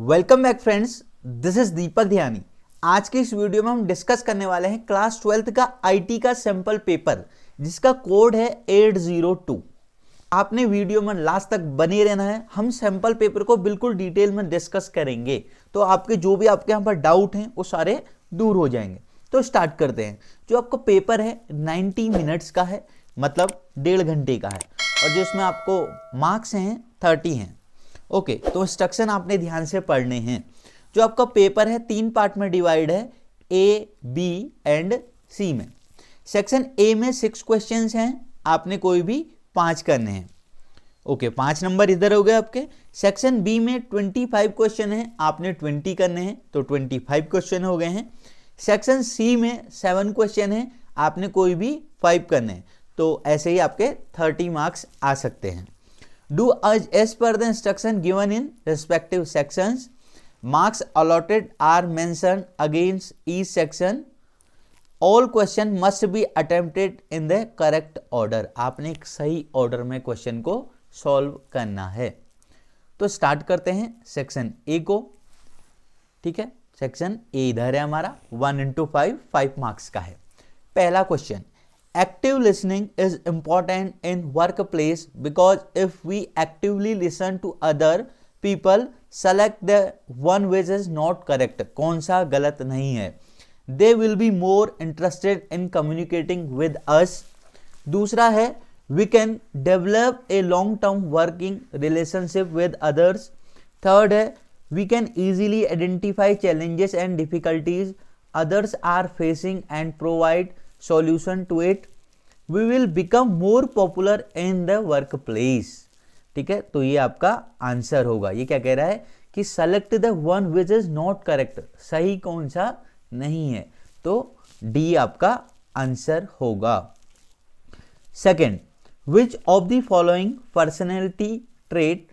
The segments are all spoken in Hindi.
Welcome back friends, this is Deepak Dhyani. आज के इस वीडियो में हम डिस्कस करने वाले हैं क्लास 12th का आईटी का सैंपल पेपर जिसका कोड है 802। आपने वीडियो में लास्ट तक बने रहना है। हम सैंपल पेपर को बिल्कुल डिटेल में डिस्कस करेंगे तो आपके जो भी आपके यहाँ पर डाउट हैं वो सारे दूर हो जाएंगे। तो स्टार्ट करते हैं। जो आपका पेपर है 90 मिनट्स का है, मतलब 1.5 घंटे का है, और जिसमें आपको मार्क्स हैं 30 हैं। ओके, तो इंस्ट्रक्शन आपने ध्यान से पढ़ने हैं। जो आपका पेपर है 3 पार्ट में डिवाइड है, ए, बी एंड सी में। सेक्शन ए में 6 क्वेश्चंस हैं, आपने कोई भी 5 करने हैं। ओके, 5 नंबर इधर हो गए आपके। सेक्शन बी में 25 क्वेश्चन हैं, आपने 20 करने हैं, तो 25 क्वेश्चन हो गए हैं। सेक्शन सी में 7 क्वेश्चन हैं, आपने कोई भी 5 करने हैं, तो ऐसे ही आपके 30 मार्क्स आ सकते हैं। Do as per the instruction given in respective sections. Marks allotted are mentioned against each section. All question must be attempted in the correct order. आपने एक सही ऑर्डर में क्वेश्चन को सॉल्व करना है। तो स्टार्ट करते हैं सेक्शन ए को। ठीक है, सेक्शन ए इधर है हमारा। 1 into 5 मार्क्स का है। पहला question, active listening is important in workplace because if we actively listen to other people, select the one which is not correct. कौन सा गलत नहीं है? They will be more interested in communicating with us. दूसरा है, we can develop a long-term working relationship with others. Third है, we can easily identify challenges and difficulties others are facing and provide solution to it. We will become more popular in the workplace. ठीक है, तो ये आपका आंसर होगा। ये क्या कह रहा है कि select the one which is not correct. सही कौन सा नहीं है, तो डी आपका आंसर होगा। Second, which of the following personality trait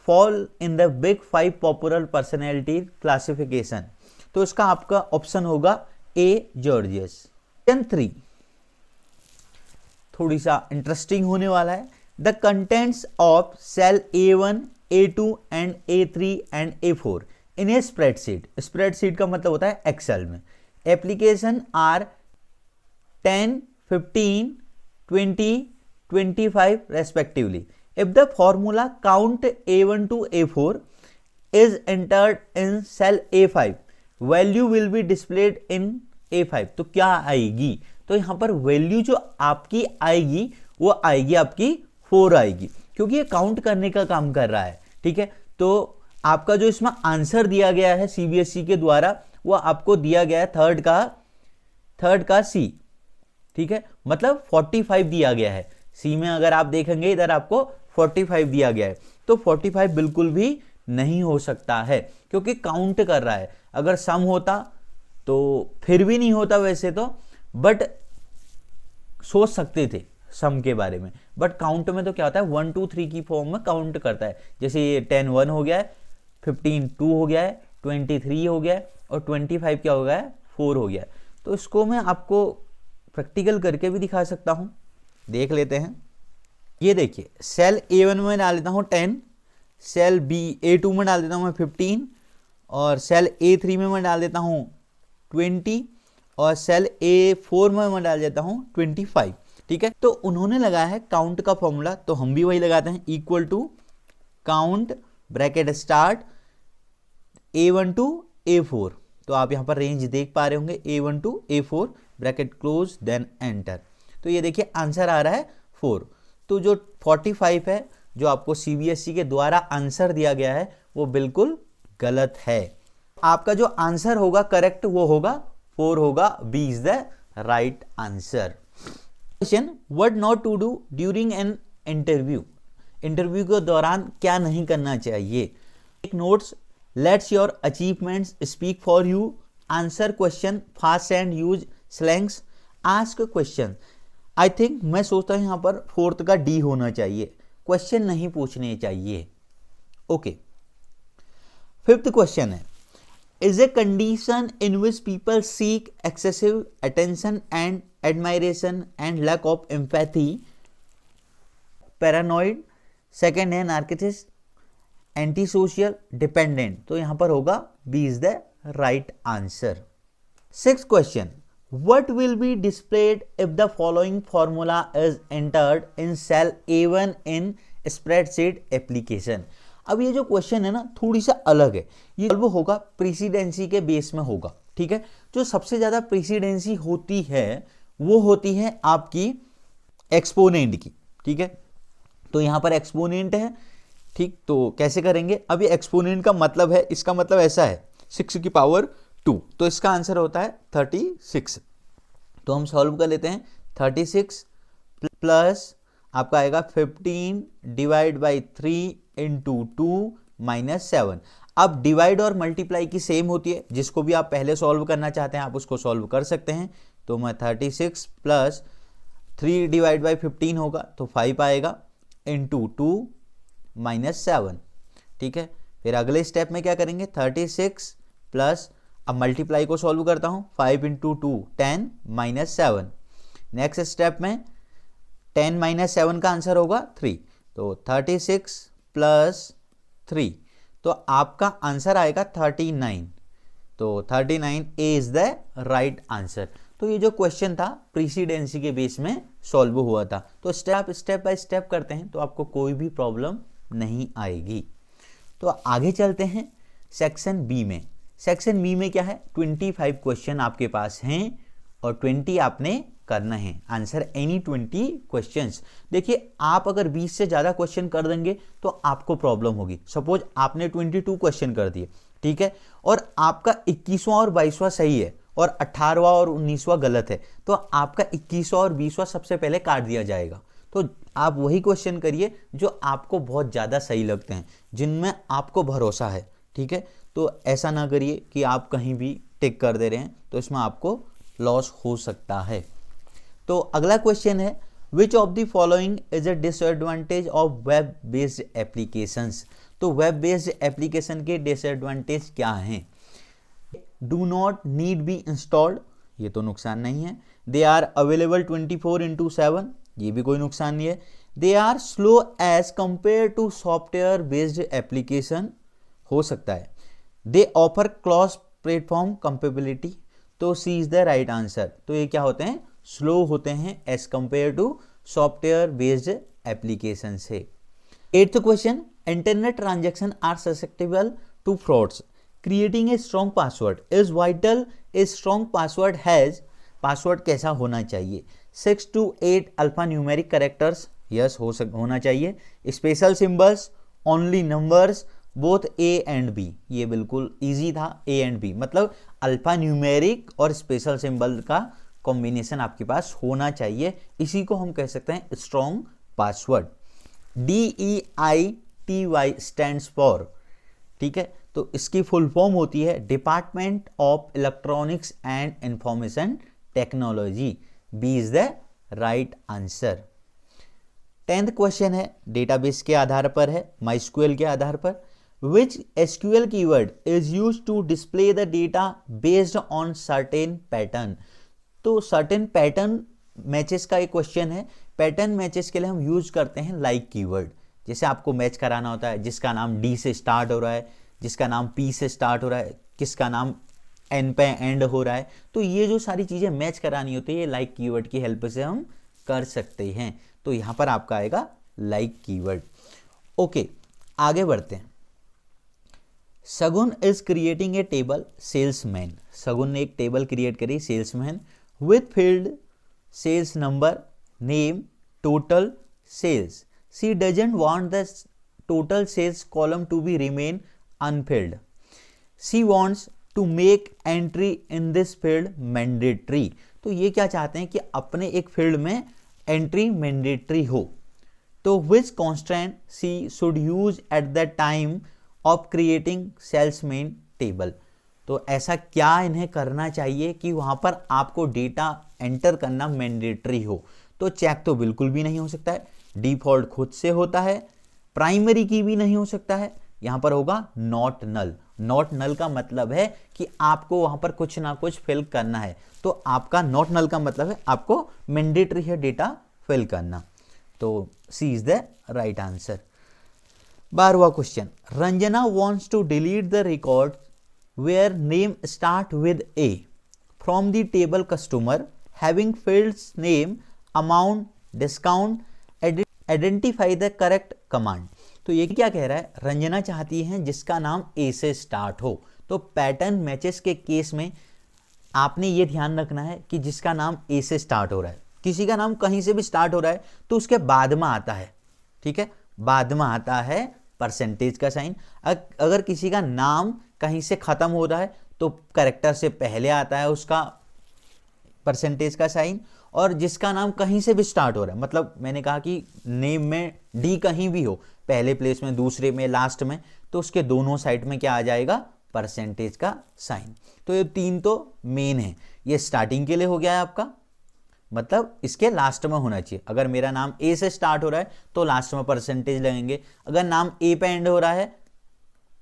fall in the big 5 popular personality classification? तो इसका आपका ऑप्शन होगा ए, जॉर्जियस। 3 थोड़ी सा इंटरेस्टिंग होने वाला है। The contents of cell A1, A2 and A3 and A4 in a spreadsheet. Spreadsheet का मतलब होता है एक्सेल में। Application are 10, 15, 20, 25 respectively. If the formula count A1 to A4 is entered in cell A5, value will be displayed in A5। तो क्या आएगी? तो यहां पर वैल्यू जो आपकी आएगी वो आएगी आपकी 4 आएगी, क्योंकि ये काउंट करने का काम कर रहा है। ठीक है, तो आपका जो इसमें आंसर दिया गया है सीबीएसई के द्वारा वो आपको दिया गया है थर्ड का सी। ठीक है, मतलब 45 दिया गया है। सी में अगर आप देखेंगे इधर आपको 45 दिया गया है, तो 45 बिल्कुल भी नहीं हो सकता है क्योंकि काउंट कर रहा है। अगर सम होता तो फिर भी नहीं होता वैसे तो, बट सोच सकते थे सम के बारे में। बट काउंट में तो क्या होता है, 1 2 3 की फॉर्म में काउंट करता है। जैसे ये 10 1 हो गया है, 15 2 हो गया है, 23 हो गया है, और 25 क्या हो गया है, 4 हो गया है। तो इसको मैं आपको प्रैक्टिकल करके भी दिखा सकता हूँ, देख लेते हैं। ये देखिए, सेल A1 में डाल देता हूँ 10, सेल A2 में डाल देता हूँ मैं 15, और सेल A3 में मैं डाल देता हूँ 20, और सेल A4 में मैं डाल देता हूं 25। ठीक है, तो उन्होंने लगाया है काउंट का फॉर्मूला, तो हम भी वही लगाते हैं। Equal to count bracket start A1 to A4। तो आप यहां पर रेंज देख पा रहे होंगे, A1 to A4 bracket close then enter. तो ये देखिए आंसर आ रहा है 4। तो जो 45 है जो आपको सीबीएसई के द्वारा आंसर दिया गया है वो बिल्कुल गलत है। आपका जो आंसर होगा करेक्ट वो होगा 4 होगा। B is the right answer. Question, what not to do during an interview. Interview के दौरान क्या नहीं करना चाहिए? Take notes, let's your achievements speak for you, answer question fast and use slangs, ask question. I think मैं सोचता हूं यहां पर 4th का डी होना चाहिए, क्वेश्चन नहीं पूछने चाहिए। ओके, 5th क्वेश्चन है, is a condition in which people seek excessive attention and admiration and lack of empathy, paranoid, second है narcissist, एंटी सोशल, डिपेंडेंट, तो यहां पर होगा B is the right answer. 6th question, what will be displayed if the following formula is entered in cell A1 in spreadsheet application। अब ये जो क्वेश्चन है ना थोड़ी सा अलग है, ये सॉल्व होगा प्रेसिडेंसी के बेस में होगा, ठीक है। जो सबसे ज्यादा प्रेसिडेंसी होती है वो होती है आपकी एक्सपोनेंट की, ठीक है। तो यहां पर एक्सपोनेंट है, ठीक, तो कैसे करेंगे, अब ये एक्सपोनेंट का मतलब है, इसका मतलब ऐसा है 6 की पावर 2, तो इसका आंसर होता है 36। तो हम सॉल्व कर लेते हैं, 36 प्लस आपका आएगा 15 डिवाइड बाई 3 इंटू 2 माइनस 7। अब डिवाइड और मल्टीप्लाई की सेम होती है, जिसको भी आप पहले सॉल्व करना चाहते हैं आप उसको सॉल्व कर सकते हैं। तो मैं 36 प्लस 3 डिवाइड बाई 15 होगा तो 5 आएगा इंटू 2 माइनस 7, ठीक है। फिर अगले स्टेप में क्या करेंगे, 36 प्लस, अब मल्टीप्लाई को सॉल्व करता हूं, 5 इंटू 2 10 माइनस 7। नेक्स्ट स्टेप में 10 माइनस 7 का आंसर होगा 3, तो 36 प्लस 3, तो आपका आंसर आएगा 39। तो 39 ए इज द राइट आंसर। तो ये जो क्वेश्चन था प्रेसिडेंसी के बेस में सॉल्व हुआ था। तो स्टेप बाय स्टेप करते हैं तो आपको कोई भी प्रॉब्लम नहीं आएगी। तो आगे चलते हैं सेक्शन बी में। सेक्शन बी में क्या है, 25 क्वेश्चन आपके पास हैं और 20 आपने करना है, आंसर एनी 20 क्वेश्चंस। देखिए आप अगर 20 से ज्यादा क्वेश्चन कर देंगे तो आपको प्रॉब्लम होगी। सपोज आपने 22 क्वेश्चन कर दिए, ठीक है, और आपका 21वां और 22वां सही है और 18वां और 19वां गलत है, तो आपका 21वां और 20वां सबसे पहले काट दिया जाएगा। तो आप वही क्वेश्चन करिए जो आपको बहुत ज्यादा सही लगते हैं, जिनमें आपको भरोसा है, ठीक है। तो ऐसा ना करिए कि आप कहीं भी टिक कर दे रहे हैं, तो इसमें आपको लॉस हो सकता है। तो अगला क्वेश्चन है, which of the following is a disadvantage of web based applications. तो वेब बेस्ड एप्लीकेशन के डिसएडवांटेज क्या हैं। Do not need be installed, ये तो नुकसान नहीं है। दे आर अवेलेबल 24/7, ये भी कोई नुकसान नहीं है। They are slow as compare to software based application, हो सकता है। They offer cross platform compatibility, तो C is the right answer. तो ये क्या होते हैं, स्लो होते हैं as compare to software based application से। 8th question, internet transaction are susceptible to frauds, creating a strong password is vital, a strong password has, password कैसा होना चाहिए, 6 to 8 alpha numeric characters, yes होना चाहिए। Special symbols, only numbers, both A and B, ये बिल्कुल इजी था, ए एंड बी मतलब अल्फा न्यूमेरिक और स्पेशल सिंबल का कॉम्बिनेशन आपके पास होना चाहिए, इसी को हम कह सकते हैं strong password. DEITY stands for, ठीक है, तो इसकी फुल फॉर्म होती है department of electronics and information technology, B is the right answer. 10th question है, डेटाबेस के आधार पर है, माइस्क्यूएल के आधार पर। Which SQL keyword is used to display the data based on certain pattern? तो certain pattern मैचेस का एक क्वेश्चन है। पैटर्न मैचेस के लिए हम यूज करते हैं लाइक कीवर्ड, जैसे आपको मैच कराना होता है जिसका नाम D से स्टार्ट हो रहा है, जिसका नाम P से स्टार्ट हो रहा है, किसका नाम N पे एंड हो रहा है, तो ये जो सारी चीजें मैच करानी होती है ये लाइक कीवर्ड की हेल्प से हम कर सकते हैं। तो यहां पर आपका आएगा लाइक कीवर्ड। ओके, आगे बढ़ते हैं। Sagun is creating a table salesman, Sagun ने एक टेबल क्रिएट करी salesman with field sales number, name, total sales. She doesn't want the total sales column to be remain unfilled, she wants to make entry in this field mandatory. तो ये क्या चाहते हैं कि अपने एक फील्ड में एंट्री मैंडेटरी हो। तो which constant she should use at the time of creating salesman table, तो ऐसा क्या इन्हें करना चाहिए कि वहां पर आपको डेटा एंटर करना मैंडेटरी हो। तो चेक तो बिल्कुल भी नहीं हो सकता है, डिफॉल्ट खुद से होता है, प्राइमरी की भी नहीं हो सकता है, यहां पर होगा नॉट नल। नॉट नल का मतलब है कि आपको वहां पर कुछ ना कुछ फिल करना है, तो आपका नॉट नल का मतलब है आपको मैंडेटरी है डेटा फिल करना। तो C is the right answer. 12वां question, Ranjana wants to delete the record where name start with A from the table customer having fields name, amount, discount, identify the correct command। तो ये क्या कह रहा है, रंजना चाहती है जिसका नाम A से स्टार्ट हो। तो पैटर्न मैचेस के केस में आपने ये ध्यान रखना है कि जिसका नाम A से स्टार्ट हो रहा है, किसी का नाम कहीं से भी स्टार्ट हो रहा है तो उसके बाद में आता है, ठीक है, बाद में आता है परसेंटेज का साइन। अगर किसी का नाम कहीं से खत्म हो रहा है तो कैरेक्टर से पहले आता है उसका परसेंटेज का साइन। और जिसका नाम कहीं से भी स्टार्ट हो रहा है, मतलब मैंने कहा कि नेम में डी कहीं भी हो, पहले प्लेस में, दूसरे में, लास्ट में, तो उसके दोनों साइड में क्या आ जाएगा, परसेंटेज का साइन। तो ये तीन तो मेन है। ये स्टार्टिंग के लिए हो गया है आपका, मतलब इसके लास्ट में होना चाहिए। अगर मेरा नाम ए से स्टार्ट हो रहा है तो लास्ट में परसेंटेज लगेंगे, अगर नाम ए पे एंड हो रहा है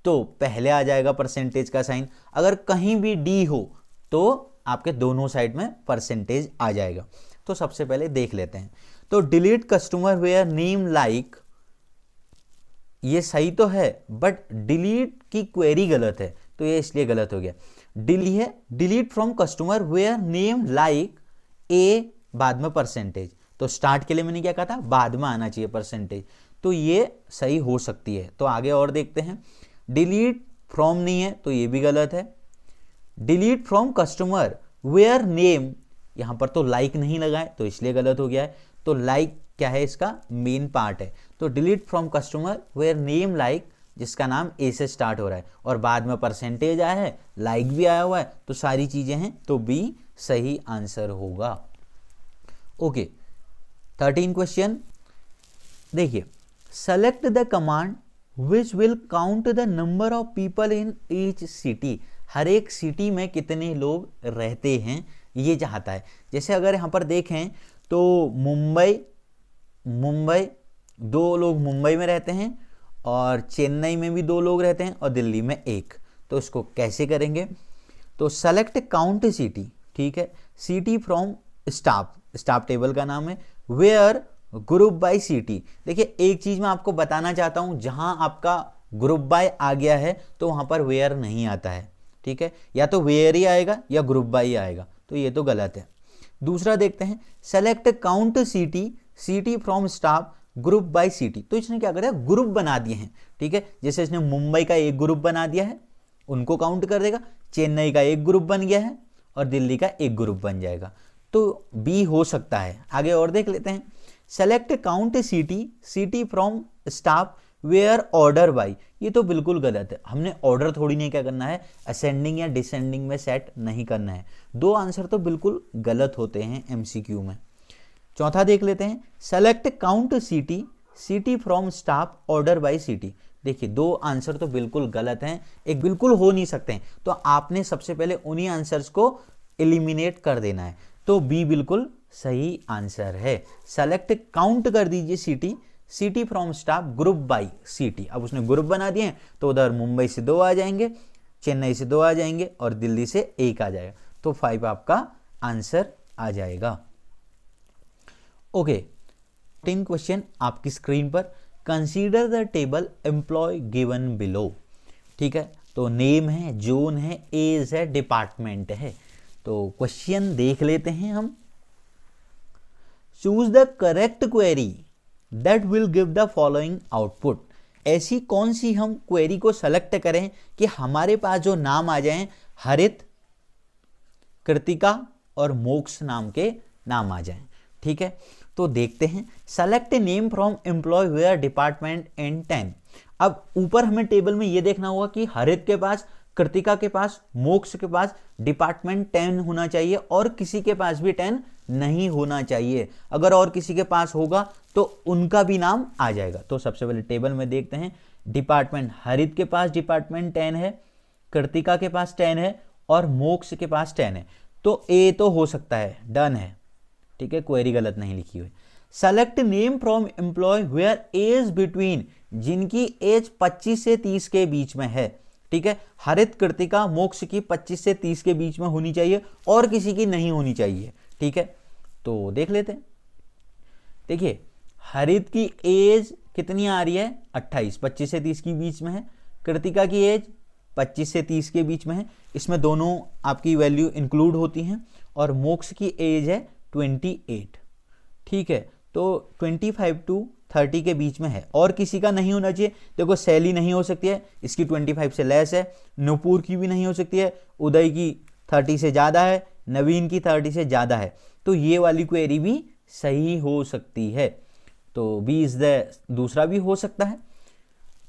तो पहले आ जाएगा परसेंटेज का साइन, अगर कहीं भी डी हो तो आपके दोनों साइड में परसेंटेज आ जाएगा। तो सबसे पहले देख लेते हैं। तो delete customer where name like, ये सही तो है बट डिलीट की क्वेरी गलत है, तो ये इसलिए गलत हो गया। Delete from customer where name like A बाद में परसेंटेज, तो स्टार्ट के लिए मैंने क्या कहा था, बाद में आना चाहिए परसेंटेज, तो ये सही हो सकती है। तो आगे और देखते हैं। डिलीट फ्रॉम नहीं है तो ये भी गलत है। Delete from customer where name, यहां पर तो लाइक नहीं लगा है तो इसलिए गलत हो गया है। तो लाइक क्या है, इसका मेन पार्ट है। तो delete from customer where name like, जिसका नाम ए से स्टार्ट हो रहा है और बाद में परसेंटेज आया है, लाइक भी आया हुआ है, तो सारी चीजें हैं, तो बी सही आंसर होगा। ओके, 13 क्वेश्चन देखिए। Select the command which will count the number of people in each city, हर एक सिटी में कितने लोग रहते हैं ये चाहता है। जैसे अगर यहाँ पर देखें तो मुंबई 2 लोग मुंबई में रहते हैं और चेन्नई में भी 2 लोग रहते हैं और दिल्ली में 1। तो इसको कैसे करेंगे, तो सेलेक्ट काउंट सिटी, ठीक है, सिटी फ्रॉम स्टाफ टेबल का नाम है, वेयर ग्रुप बाय सिटी। देखिए एक चीज मैं आपको बताना चाहता हूं, जहां आपका ग्रुप बाय आ गया है तो वहां पर वेयर नहीं आता है, ठीक है, या तो वेयर ही आएगा या ग्रुप बाय ही आएगा, तो ये तो गलत है। दूसरा देखते हैं, select count city from staff group by city. तो इसने क्या करा, ग्रुप बना दिए हैं, ठीक है, जैसे इसने मुंबई का एक ग्रुप बना दिया है, उनको काउंट कर देगा, चेन्नई का एक ग्रुप बन गया है और दिल्ली का एक ग्रुप बन जाएगा, तो बी हो सकता है। आगे और देख लेते हैं। Select count city from staff where order by, ये तो बिल्कुल गलत है। हमने ऑर्डर थोड़ी नहीं क्या करना है, असेंडिंग या डिसेंडिंग में सेट नहीं करना है। 2 आंसर तो बिल्कुल गलत होते हैं एमसीक्यू में। चौथा देख लेते हैं। Select count city from staff order by city. देखिए 2 आंसर तो बिल्कुल गलत हैं, एक बिल्कुल हो नहीं सकते हैं, तो आपने सबसे पहले उन्हीं आंसर्स को एलिमिनेट कर देना है। तो बी बिल्कुल सही आंसर है। सेलेक्ट काउंट कर दीजिए city from staff group by city. अब उसने ग्रुप बना दिए हैं तो उधर मुंबई से 2 आ जाएंगे, चेन्नई से 2 आ जाएंगे और दिल्ली से 1 आ जाएगा, तो 5 आपका आंसर आ जाएगा। ओके, 10 क्वेश्चन आपकी स्क्रीन पर। Consider the table employee given below, ठीक है, तो नेम है, जोन है, एज है, डिपार्टमेंट है। तो क्वेश्चन देख लेते हैं हम। Choose the correct query that will give the following output. ऐसी कौन सी हम क्वेरी को सेलेक्ट करें कि हमारे पास जो नाम आ जाएं, हरित, कृतिका और मोक्ष नाम के नाम आ जाएं, ठीक है। तो देखते हैं। Select name from employee where department and 10। अब ऊपर हमें टेबल में यह देखना होगा कि हरित के पास, कृतिका के पास, मोक्ष के पास डिपार्टमेंट 10 होना चाहिए और किसी के पास भी 10 नहीं होना चाहिए। अगर और किसी के पास होगा तो उनका भी नाम आ जाएगा। तो सबसे पहले टेबल में देखते हैं। डिपार्टमेंट, हरित के पास डिपार्टमेंट 10 है, कृतिका के पास 10 है और मोक्ष के पास 10 है, तो ए तो हो सकता है, डन है, ठीक है, क्वेरी गलत नहीं लिखी हुई। Select name from employee where age between, जिनकी एज 25 से 30 के बीच में है, ठीक है। हरित, कृतिका, मोक्ष की 25 से 30 के बीच में होनी चाहिए और किसी की नहीं होनी चाहिए, ठीक है। तो देख लेते हैं। देखिए हरित की एज कितनी आ रही है 28, 25 से 30 के बीच में है। कृतिका की एज 25 से 30 के बीच में है, इसमें दोनों आपकी वैल्यू इंक्लूड होती हैं। और मोक्ष की एज है 28, ठीक है। तो 25 to 30 के बीच में है, और किसी का नहीं होना चाहिए। देखो शैली नहीं हो सकती है, इसकी 25 से लेस है। नुपुर की भी नहीं हो सकती है, उदय की 30 से ज़्यादा है, नवीन की 30 से ज़्यादा है। तो ये वाली क्वेरी भी सही हो सकती है, तो बी इज द दूसरा भी हो सकता है।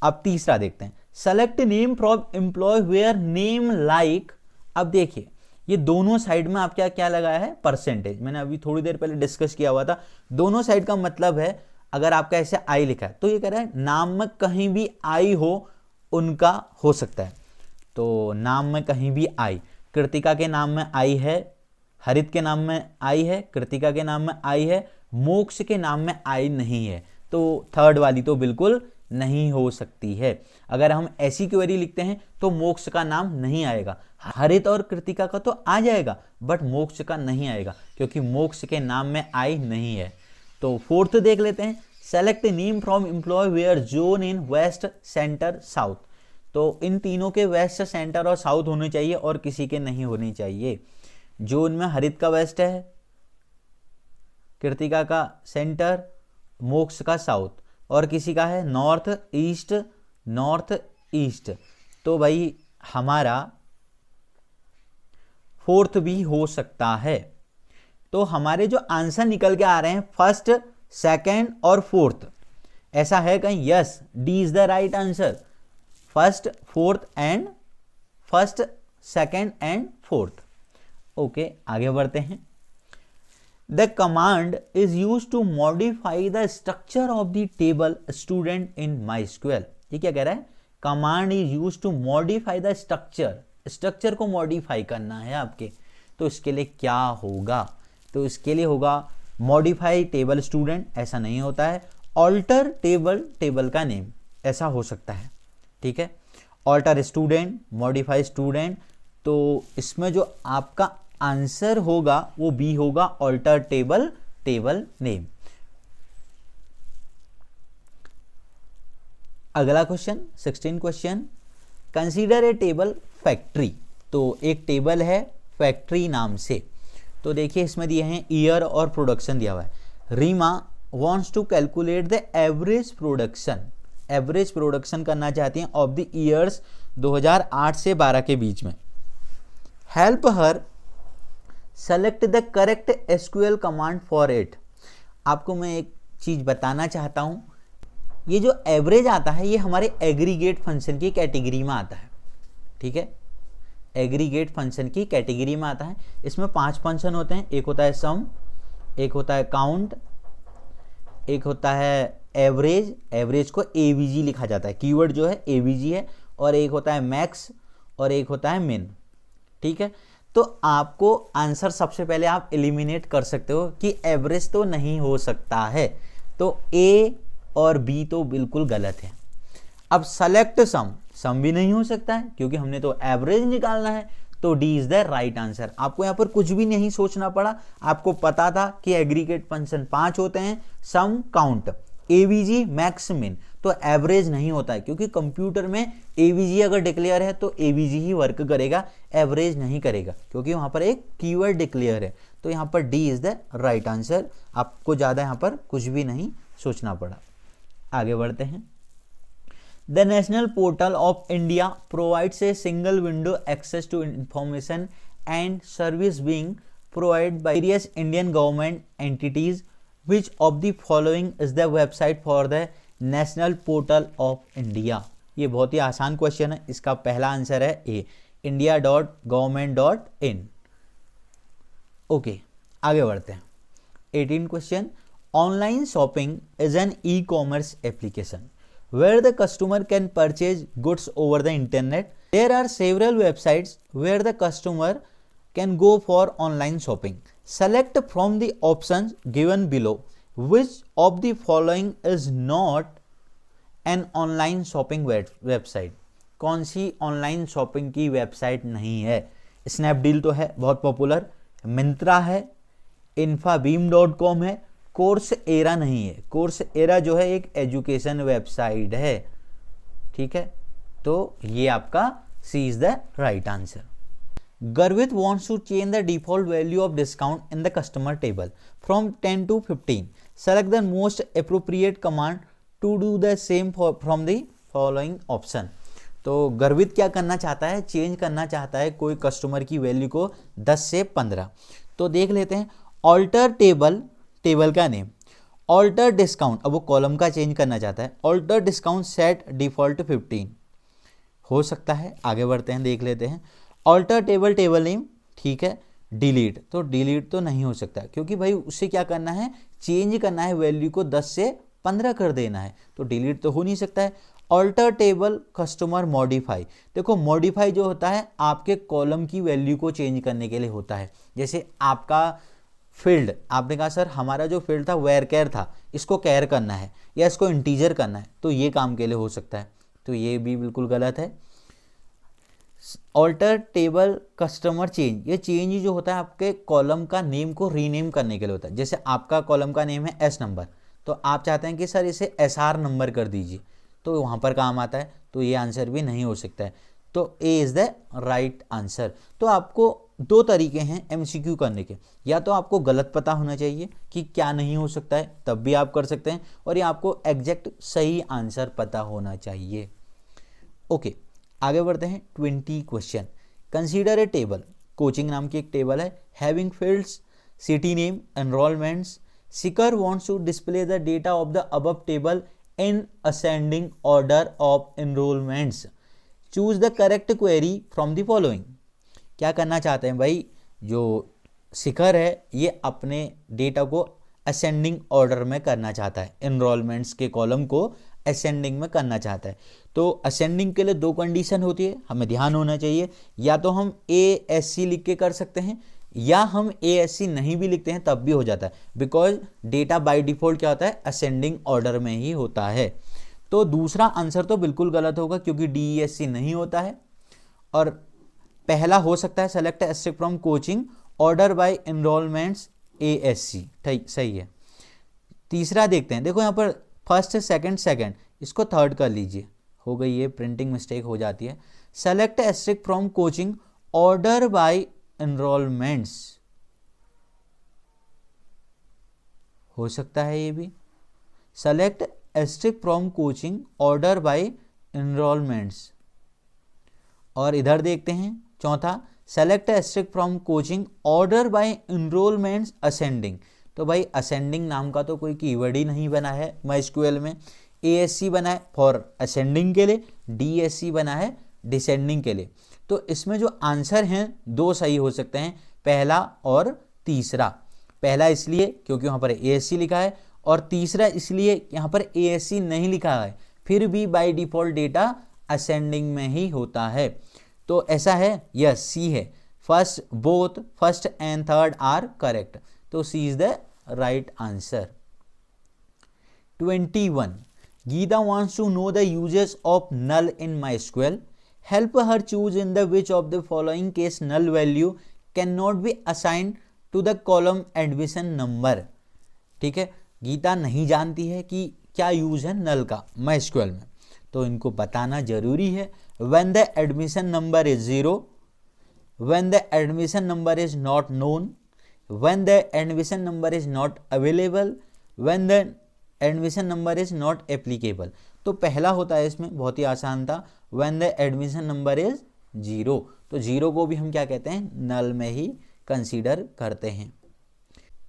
अब तीसरा देखते हैं, select name from employee where name like. अब देखिए ये दोनों साइड में आप क्या क्या लगाया है, परसेंटेज। मैंने अभी थोड़ी देर पहले डिस्कस किया हुआ था। दोनों साइड का मतलब है, अगर आपका ऐसे आई लिखा है तो ये कह रहा है नाम में कहीं भी आई हो उनका हो सकता है। तो नाम में कहीं भी आई, कृतिका के नाम में आई है, हरित के नाम में आई है, कृतिका के नाम में आई है, मोक्ष के नाम में आई नहीं है। तो थर्ड वाली तो बिल्कुल नहीं हो सकती है। अगर हम ऐसी क्वेरी लिखते हैं तो मोक्ष का नाम नहीं आएगा। हरित और कृतिका का तो आ जाएगा, बट मोक्ष का नहीं आएगा, क्योंकि मोक्ष के नाम में आई नहीं है। तो फोर्थ देख लेते हैं, select name from employee where zone in west, centre, south. तो इन तीनों के वेस्ट, सेंटर और साउथ होने चाहिए, और किसी के नहीं होने चाहिए। जोन में हरित का वेस्ट है, कृतिका का सेंटर, मोक्ष का साउथ, और किसी का है नॉर्थ ईस्ट, नॉर्थ ईस्ट। तो भाई हमारा फोर्थ भी हो सकता है। तो हमारे जो आंसर निकल के आ रहे हैं फर्स्ट, सेकंड और फोर्थ, ऐसा है कहीं? Yes, D is the right answer. First, fourth and first, second and fourth. Okay, आगे बढ़ते हैं। The command is used to modify the structure of the table student in MySQL। ये क्या कह रहा है? Command is used to modify the structure। Structure को मॉडिफाई करना है आपके, तो इसके लिए क्या होगा? तो इसके लिए होगा मॉडिफाई टेबल स्टूडेंट, ऐसा नहीं होता है। ऑल्टर टेबल, टेबल का नेम, ऐसा हो सकता है, ठीक है। Alter student, modify student. तो इसमें जो आपका आंसर होगा वो बी होगा, ऑल्टर टेबल, टेबल नेम। अगला question, 16 question, consider a table factory. तो एक टेबल है फैक्ट्री नाम से। तो देखिए इसमें दिए हैं ईयर और प्रोडक्शन दिया हुआ है। Reema wants to calculate the average production. Average production करना चाहती हैं ऑफ द ईयर्स 2008 से 12 के बीच में। Help her select the correct SQL command for it. आपको मैं एक चीज बताना चाहता हूं, ये जो एवरेज आता है ये हमारे एग्रीगेट फंक्शन की कैटेगरी में आता है, ठीक है। एग्रीगेट फंक्शन की कैटेगरी में आता है। इसमें 5 फंक्शन होते हैं, एक होता है सम, एक होता है काउंट, एक होता है एवरेज, एवरेज को एवीजी लिखा जाता है, कीवर्ड जो है एवीजी है, और एक होता है मैक्स, और एक होता है मिन, ठीक है। तो आपको आंसर सबसे पहले आप एलिमिनेट कर सकते हो कि एवरेज तो नहीं हो सकता है, तो ए और बी तो बिल्कुल गलत है। अब सेलेक्ट सम, सम भी नहीं हो सकता है क्योंकि हमने तो एवरेज निकालना है, तो D is the right answer. आपको यहां पर कुछ भी नहीं सोचना पड़ा, आपको पता था कि एग्रीगेट फंक्शन 5 होते हैं, सम, काउंट, एवीजी, मैक्स, मिन। तो एवरेज नहीं होता है क्योंकि कंप्यूटर में एवीजी अगर डिक्लेयर है तो एवीजी ही वर्क करेगा, एवरेज नहीं करेगा, क्योंकि वहां पर एक कीवर्ड डिक्लेयर है। तो यहां पर D is the right answer. आपको ज्यादा यहां पर कुछ भी नहीं सोचना पड़ा। आगे बढ़ते हैं। The national portal of India provides a single window access to information and service being provided by various Indian government entities. Which of the following is the website for the national portal of India? ये बहुत ही आसान क्वेश्चन है। इसका पहला आंसर है ए, india.government.in। ओके, आगे बढ़ते हैं। 18 question, online shopping is an e commerce application where the customer can purchase goods over the internet. There are several websites where the customer can go for online shopping. Select from the options given below which of the following is not an online shopping website। कौन सी ऑनलाइन शॉपिंग की वेबसाइट नहीं है? स्नैपडील तो है बहुत पॉपुलर, मिंत्रा है, इन्फाबीम.com है, कोर्स एरा नहीं है, कोर्स एरा जो है एक एजुकेशन वेबसाइट है, ठीक है। तो ये आपका C is the right answer. Garvit wants to change the default value of discount in the customer table from 10 to 15. Select the most appropriate command to do the same from the following option. तो गर्वित क्या करना चाहता है, चेंज करना चाहता है कोई कस्टमर की वैल्यू को 10 से 15। तो देख लेते हैं, ऑल्टर टेबल, टेबल का नेम, ऑल्टर डिस्काउंट, अब वो कॉलम का चेंज करना चाहता है, ऑल्टर डिस्काउंट सेट डिफॉल्ट 15 हो सकता है। आगे बढ़ते हैं, देख लेते हैं, ऑल्टर टेबल, टेबल नेम, ठीक है, डिलीट, तो डिलीट तो नहीं हो सकता क्योंकि भाई उसे क्या करना है, चेंज करना है, वैल्यू को 10 से 15 कर देना है, तो डिलीट तो हो नहीं सकता है। ऑल्टर टेबल कस्टमर मॉडिफाई, देखो मॉडिफाई जो होता है आपके कॉलम की वैल्यू को चेंज करने के लिए होता है। जैसे आपका फील्ड, आपने कहा सर हमारा जो फील्ड था वेयर कैर था, इसको कैर करना है या इसको इंटीजर करना है, तो ये काम के लिए हो सकता है, तो ये भी बिल्कुल गलत है। ऑल्टर टेबल कस्टमर चेंज, ये चेंज जो होता है आपके कॉलम का नेम को रीनेम करने के लिए होता है। जैसे आपका कॉलम का नेम है एस नंबर, तो आप चाहते हैं कि सर इसे SR नंबर कर दीजिए, तो वहाँ पर काम आता है, तो ये आंसर भी नहीं हो सकता है। तो A is the right answer. तो आपको दो तरीके हैं MCQ करने के, या तो आपको गलत पता होना चाहिए कि क्या नहीं हो सकता है, तब भी आप कर सकते हैं, और या आपको एग्जैक्ट सही आंसर पता होना चाहिए। ओके, आगे बढ़ते हैं। 20 question. Consider a table, coaching नाम की एक टेबल है, having fields, city name, enrolments. Seeker wants to display the data of the above table in ascending order of enrolments. Choose the correct query from the following. क्या करना चाहते हैं भाई, जो शिखर है ये अपने डेटा को असेंडिंग ऑर्डर में करना चाहता है, एनरोलमेंट्स के कॉलम को असेंडिंग में करना चाहता है। तो असेंडिंग के लिए दो कंडीशन होती है, हमें ध्यान होना चाहिए, या तो हम ASC लिख के कर सकते हैं, या हम ASC नहीं भी लिखते हैं तब भी हो जाता है, बिकॉज डेटा बाय डिफॉल्ट क्या होता है, असेंडिंग ऑर्डर में ही होता है। तो दूसरा आंसर तो बिल्कुल गलत होगा क्योंकि DESC नहीं होता है, और पहला हो सकता है select asterisk from coaching order by enrolments ASC, ठीक सही है। तीसरा देखते हैं, देखो यहाँ पर फर्स्ट सेकंड, इसको थर्ड कर लीजिए, हो गई ये प्रिंटिंग मिस्टेक हो जाती है। Select asterisk from coaching order by enrolments, हो सकता है ये भी। Select asterisk from coaching order by enrolments, और इधर देखते हैं चौथा, select asterisk from coaching order by enrolments ascending. तो भाई असेंडिंग नाम का तो कोई कीवर्ड ही नहीं बना है MySQL में। ASC बना है फॉर असेंडिंग के लिए, DSC बना है डिसेंडिंग के लिए। तो इसमें जो आंसर हैं दो सही हो सकते हैं, पहला और तीसरा। पहला इसलिए क्योंकि वहाँ पर ASC लिखा है, और तीसरा इसलिए यहाँ पर ASC नहीं लिखा है, फिर भी बाय डिफॉल्ट डेटा असेंडिंग में ही होता है। तो ऐसा है, यस सी है, first both first and third are correct, तो C is the right answer. 21. Geeta wants to know the uses of null in MySQL. Help her choose in the which of the following case null value cannot be assigned to the column admission number. ठीक है, गीता नहीं जानती है कि क्या यूज है नल का MySQL में, तो इनको बताना जरूरी है। When the admission number is 0, when the admission number is not known, when the admission number is not available, when the admission number is not applicable. तो पहला होता है इसमें बहुत ही आसान था, when the admission number is 0, तो 0 को भी हम क्या कहते हैं, नल में ही कंसीडर करते हैं।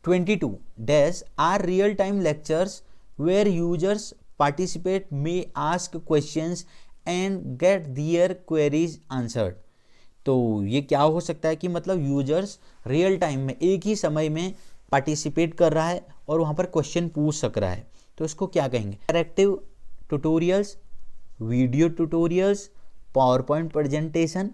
22. Dash are real time lectures where users participate may ask questions and get their queries answered. तो ये क्या हो सकता है कि मतलब यूजर्स रियल टाइम में एक ही समय में पार्टिसिपेट कर रहा है और वहाँ पर क्वेश्चन पूछ सक रहा है, तो इसको क्या कहेंगे, interactive tutorials, video tutorials, power point presentation,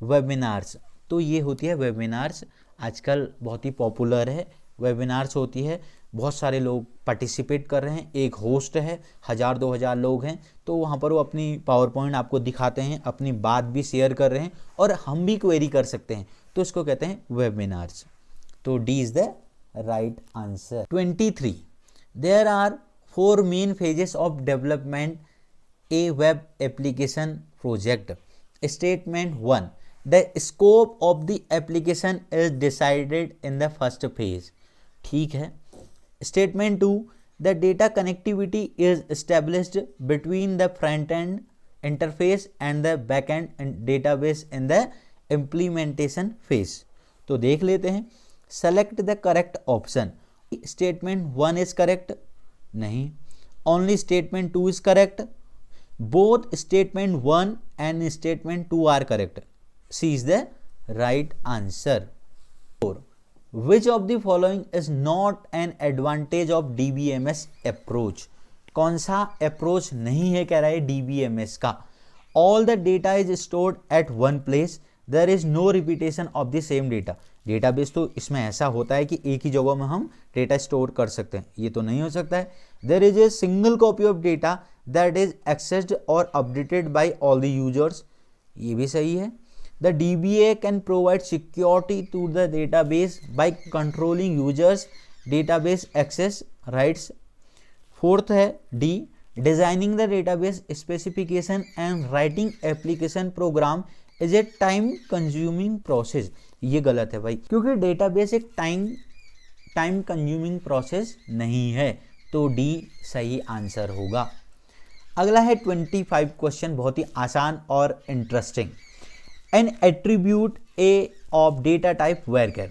webinars. तो ये होती है वेबिनार्स, आजकल बहुत ही पॉपुलर है, वेबिनार्स होती है, बहुत सारे लोग पार्टिसिपेट कर रहे हैं, एक होस्ट है, 1000-2000 लोग हैं, तो वहाँ पर वो अपनी पावर पॉइंट आपको दिखाते हैं, अपनी बात भी शेयर कर रहे हैं और हम भी क्वेरी कर सकते हैं, तो इसको कहते हैं वेबिनार्स। तो D is the right answer. 23. There are four main phases of development a web application project. Statement 1. The scope of the application is decided in the first phase. ठीक है. Statement 2. The data connectivity is established between the front-end interface and the back-end database in the implementation phase. तो देख लेते हैं. Select the correct option. Statement 1 is correct. नहीं. Only statement 2 is correct. Both statement 1 and statement 2 are correct. C is the right answer. 4. Which of the following is not an advantage of DBMS approach? कौन सा अप्रोच नहीं है कह रहा है DBMS का? All the data is stored at one place. There is no repetition of the same data. Database तो इसमें ऐसा होता है कि एक ही जगह में हम डेटा स्टोर कर सकते हैं, ये तो नहीं हो सकता है. There is a single copy of data that is accessed or updated by all the users. ये भी सही है. The DBA can provide security to the database by controlling users database access rights. Fourth है D. Designing the database specification and writing application program is a time consuming process. ये गलत है भाई, क्योंकि डेटाबेस एक टाइम कंज्यूमिंग प्रोसेस नहीं है, तो डी सही आंसर होगा. अगला है 25 क्वेश्चन, बहुत ही आसान और interesting. N attribute A of data type varchar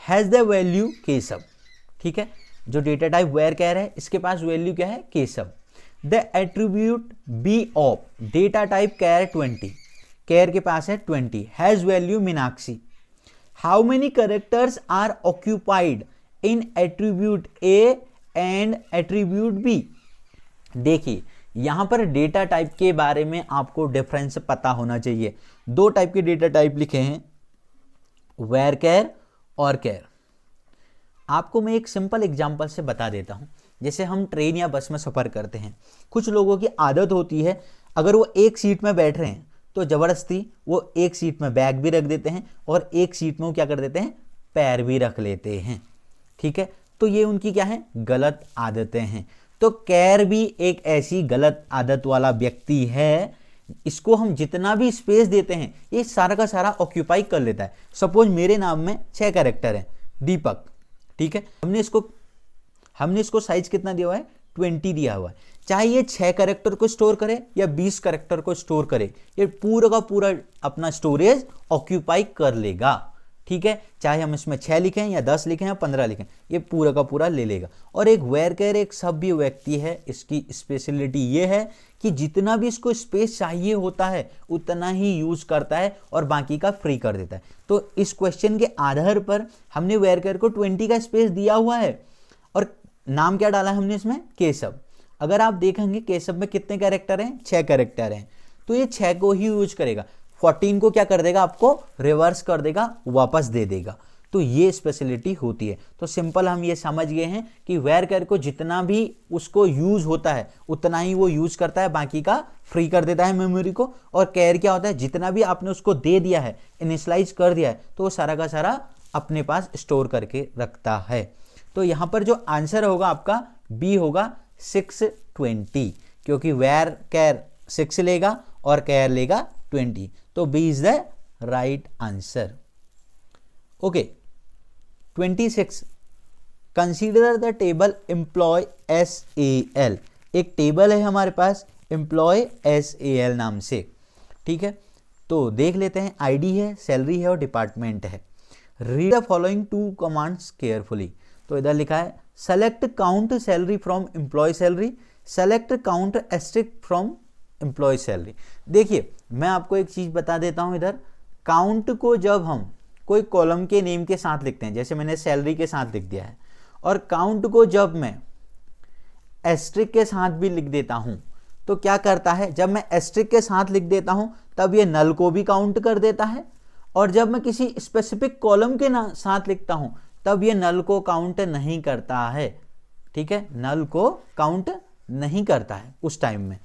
has the value Keshav. ठीक है, जो डेटा टाइप varchar है इसके पास वैल्यू क्या है? Keshav. The attribute B of data type care 20, care के पास है 20, has value Meenakshi. How many characters are occupied in attribute A and attribute B. देखिए यहां पर डेटा टाइप के बारे में आपको डिफरेंस पता होना चाहिए. दो टाइप के डेटा टाइप लिखे हैं, varchar और care. आपको मैं एक सिंपल एग्जांपल से बता देता हूं. जैसे हम ट्रेन या बस में सफर करते हैं, कुछ लोगों की आदत होती है अगर वो एक सीट में बैठ रहे हैं तो जबरदस्ती वो एक सीट में बैग भी रख देते हैं और एक सीट में वो क्या कर देते हैं? पैर भी रख लेते हैं. ठीक है, तो ये उनकी क्या है? गलत आदतें हैं. तो care भी एक ऐसी गलत आदत वाला व्यक्ति है. इसको हम जितना भी स्पेस देते हैं ये सारा का सारा ऑक्यूपाई कर लेता है. सपोज मेरे नाम में 6 कैरेक्टर हैं, दीपक. ठीक है, हमने इसको साइज कितना दिया हुआ है? 20 दिया हुआ है. चाहे ये 6 कैरेक्टर को स्टोर करे या 20 कैरेक्टर को स्टोर करे, ये पूरा का पूरा अपना स्टोरेज ऑक्यूपाई कर लेगा. ठीक है, चाहे हम इसमें 6 लिखें या 10 लिखें या 15 लिखें, ये पूरा का पूरा ले लेगा. और एक varchar एक सभ्य व्यक्ति है. इसकी स्पेशलिटी ये है कि जितना भी इसको स्पेस चाहिए होता है उतना ही यूज करता है और बाकी का फ्री कर देता है. तो इस क्वेश्चन के आधार पर हमने varchar को 20 का स्पेस दिया हुआ है और नाम क्या डाला है हमने इसमें? केशव. अगर आप देखेंगे केशव में कितने कैरेक्टर हैं? 6 कैरेक्टर हैं, तो ये 6 को ही यूज करेगा. 14 को क्या कर देगा? आपको रिवर्स कर देगा, वापस दे देगा. तो ये स्पेशलिटी होती है. तो सिंपल हम ये समझ गए हैं कि varchar को जितना भी उसको यूज होता है उतना ही वो यूज करता है, बाकी का फ्री कर देता है मेमोरी को. और care क्या होता है? जितना भी आपने उसको दे दिया है, इनिशियलाइज कर दिया है, तो वो सारा का सारा अपने पास स्टोर करके रखता है. तो यहां पर जो आंसर होगा आपका बी होगा 620, क्योंकि varchar 6 लेगा और care लेगा 20. तो B is the right answer. Okay, 26. Consider the table employee SAL. एक टेबल है हमारे पास एम्प्लॉय SAL नाम से. ठीक है, तो देख लेते हैं. आईडी है, सैलरी है और डिपार्टमेंट है. Read the following 2 commands carefully. तो इधर लिखा है select count salary from employee salary, select count asterisk from employee salary. देखिए मैं आपको एक चीज बता देता हूं. इधर काउंट को जब हम कोई कॉलम के नेम के साथ लिखते हैं, जैसे मैंने सैलरी के साथ लिख दिया है, और काउंट को जब मैं एस्ट्रिक के साथ भी लिख देता हूं तो क्या करता है? जब मैं एस्ट्रिक के साथ लिख देता हूं तब ये नल को भी काउंट कर देता है, और जब मैं किसी स्पेसिफिक कॉलम के साथ लिखता हूं तब ये नल को काउंट नहीं करता है. ठीक है, नल को काउंट नहीं करता है उस टाइम में.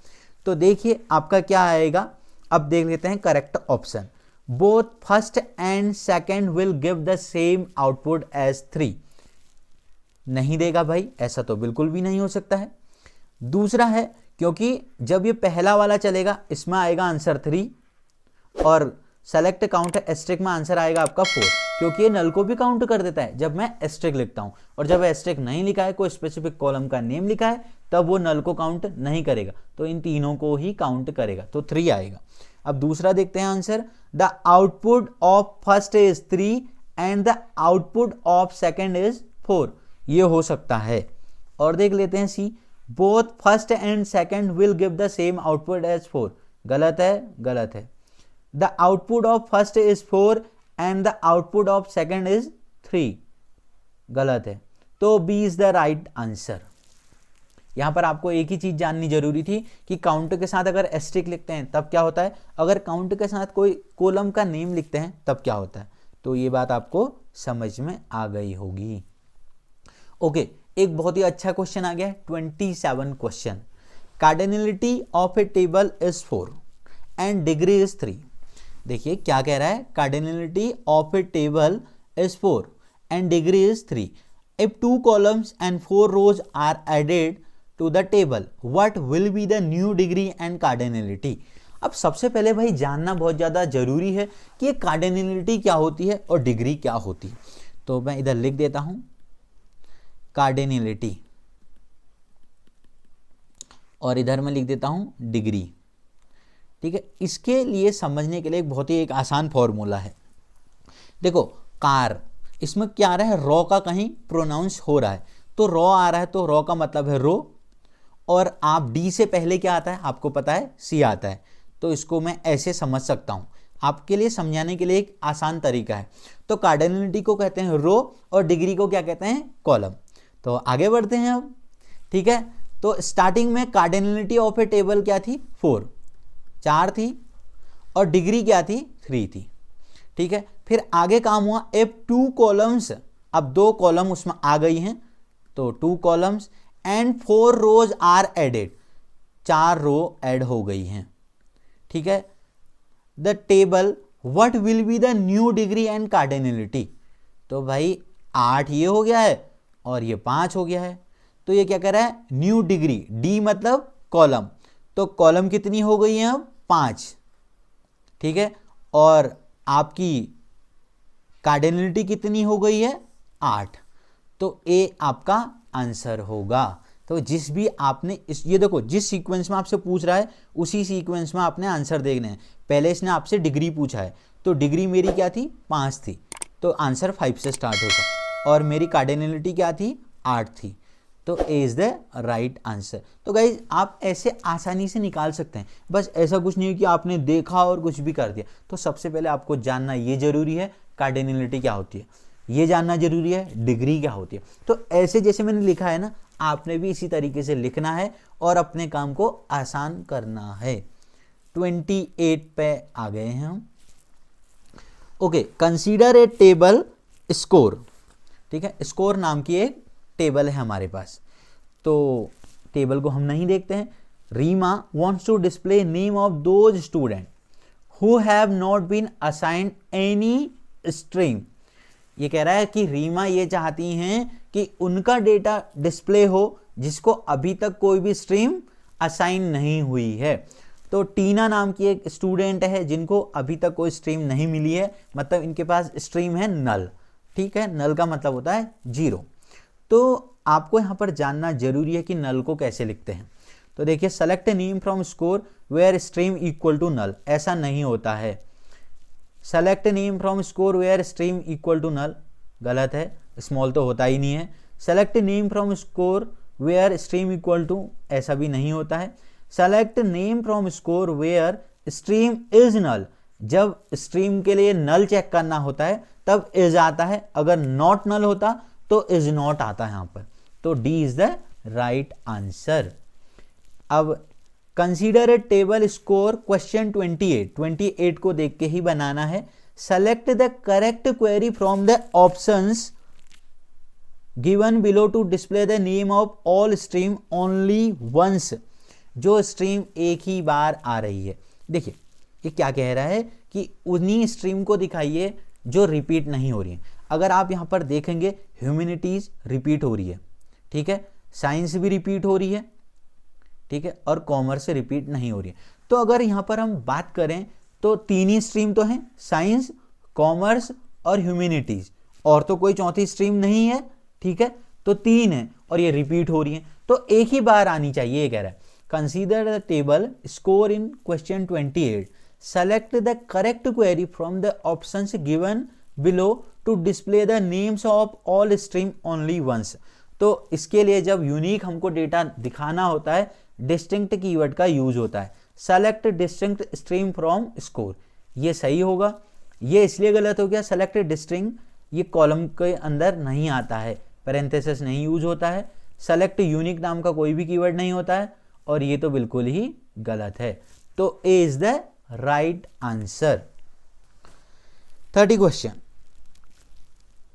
तो देखिए आपका क्या आएगा. अब देख लेते हैं correct option. Both first and second will give the same output as 3. नहीं देगा भाई, ऐसा तो बिल्कुल भी नहीं हो सकता है। दूसरा है क्योंकि जब ये पहला वाला चलेगा इसमें आएगा आंसर 3 और सेलेक्ट काउंट एस्ट्रिक में आंसर आएगा आपका 4, क्योंकि ये नल को भी काउंट कर देता है जब मैं एस्ट्रिक लिखता हूं, और जब एस्ट्रिक नहीं लिखा है, कोई स्पेसिफिक कॉलम का नेम लिखा है, तब वो नल को काउंट नहीं करेगा, तो इन तीनों को ही काउंट करेगा, तो 3 आएगा। अब दूसरा देखते हैं answer, the output of first is 3 and the output of second is 4, ये हो सकता है। और देख लेते हैं C, both first and second will give the same output as 4, गलत है, गलत है। The output of first is 4 and the output of second is 3, गलत है, तो B is the right answer। यहां पर आपको एक ही चीज जाननी जरूरी थी कि काउंट के साथ अगर एस्ट्रिक लिखते हैं तब क्या होता है, अगर काउंट के साथ कोई कॉलम का नेम लिखते हैं तब क्या होता है, तो ये बात आपको समझ में आ गई होगी। ओके, एक बहुत ही अच्छा क्वेश्चन आ गया, 27 question. Cardinality of a table is 4 and degree is 3। देखिए क्या कह रहा है, cardinality of a table is 4 and degree is 3। If 2 columns and 4 rows are added to the table, what will be the new degree and cardinality. अब सबसे पहले भाई जानना बहुत ज़्यादा जरूरी है कि ये कार्डिनलिटी क्या होती है और डिग्री क्या होती है, तो मैं इधर लिख देता हूं कार्डिनलिटी और इधर मैं लिख देता हूं डिग्री। ठीक है, इसके लिए समझने के लिए एक बहुत ही एक आसान फॉर्मूला है। देखो कार, इसमें क्या आ रहा है, रॉ का कहीं प्रोनाउंस हो रहा है, तो रॉ आ रहा है, तो रॉ का मतलब है रो, और आप डी से पहले क्या आता है आपको पता है, सी आता है, तो इसको मैं ऐसे समझ सकता हूं। आपके लिए समझाने के लिए एक आसान तरीका है। तो कार्डिनलिटी को कहते हैं रो और डिग्री को क्या कहते हैं, कॉलम। तो आगे बढ़ते हैं अब। ठीक है, तो स्टार्टिंग में कार्डिनलिटी ऑफ ए टेबल क्या थी, 4 थी, और डिग्री क्या थी, 3 थी। ठीक है, फिर आगे काम हुआ, इफ 2 कॉलम्स, अब 2 कॉलम उसमें आ गई हैं, तो 2 columns and 4 rows are added, 4 row add हो गई हैं। ठीक है, the table what will be the new degree and cardinality, तो भाई 8 ये हो गया है और ये 5 हो गया है, तो ये क्या कर रहा है, न्यू डिग्री, डी मतलब कॉलम, तो कॉलम कितनी हो गई है अब, 5। ठीक है, और आपकी कार्डिनलिटी कितनी हो गई है, 8, तो ए आपका आंसर होगा। तो जिस भी आपने ये देखो, जिस सीक्वेंस में आपसे पूछ रहा है उसी सीक्वेंस में आपने आंसर देखना है। पहले इसने आपसे डिग्री पूछा है, तो डिग्री मेरी क्या थी, 5 थी, तो आंसर 5 से स्टार्ट होगा, और मेरी कार्डिनलिटी क्या थी, 8 थी, तो A is the right answer. तो गाइज आप ऐसे आसानी से निकाल सकते हैं, बस ऐसा कुछ नहीं है कि आपने देखा और कुछ भी कर दिया। तो सबसे पहले आपको जानना ये जरूरी है कार्डिनलिटी क्या होती है, ये जानना जरूरी है डिग्री क्या होती है। तो ऐसे जैसे मैंने लिखा है ना, आपने भी इसी तरीके से लिखना है और अपने काम को आसान करना है। 28 पे आ गए हैं हम। Okay, consider a table score. ठीक है, स्कोर नाम की एक टेबल है हमारे पास, तो टेबल को हम नहीं देखते हैं। Reema wants to display name of those students who have not been assigned any stream। ये कह रहा है कि रीमा ये चाहती हैं कि उनका डेटा डिस्प्ले हो जिसको अभी तक कोई भी स्ट्रीम असाइन नहीं हुई है। तो टीना नाम की एक स्टूडेंट है जिनको अभी तक कोई स्ट्रीम नहीं मिली है, मतलब इनके पास स्ट्रीम है नल। ठीक है, नल का मतलब होता है 0। तो आपको यहाँ पर जानना जरूरी है कि नल को कैसे लिखते हैं। तो देखिए, select name from score where stream equal to null, ऐसा नहीं होता है। Select name from score where stream equal to null, गलत है, स्मॉल तो होता ही नहीं है। Select name from score where stream equal to, ऐसा भी नहीं होता है। Select name from score where stream is null, जब स्ट्रीम के लिए नल चेक करना होता है तब इज आता है, अगर नॉट नल होता तो इज नॉट आता है यहां पर, तो D is the right answer. अब consider a table score question 28 को देख के ही बनाना है। Select the correct query from the options given below to display the name of all stream only once, जो स्ट्रीम एक ही बार आ रही है। देखिए ये क्या कह रहा है कि उन्हीं स्ट्रीम को दिखाइए जो रिपीट नहीं हो रही है। अगर आप यहां पर देखेंगे ह्यूमैनिटीज रिपीट हो रही है, ठीक है, साइंस भी रिपीट हो रही है, ठीक है, और कॉमर्स रिपीट नहीं हो रही है। तो अगर यहाँ पर हम बात करें तो 3 ही स्ट्रीम तो हैं, साइंस, कॉमर्स और ह्यूमैनिटीज, और तो कोई चौथी स्ट्रीम नहीं है, ठीक है, तो 3 है और ये रिपीट हो रही है, तो एक ही बार आनी चाहिए। ये कह रहा है consider the table score in question 28, select the correct query from the options given below to display the names of all stream only once. तो इसके लिए जब यूनिक हमको डेटा दिखाना होता है, डिस्टिंक्ट कीवर्ड का यूज होता है। Select distinct stream from score, ये सही होगा। ये इसलिए गलत हो गया, सेलेक्ट डिस्टिंक्ट ये कॉलम के अंदर नहीं आता है, पैरेंथेसिस नहीं यूज होता है। सेलेक्ट यूनिक नाम का कोई भी कीवर्ड नहीं होता है, और ये तो बिल्कुल ही गलत है। तो A is the right answer. 30 question,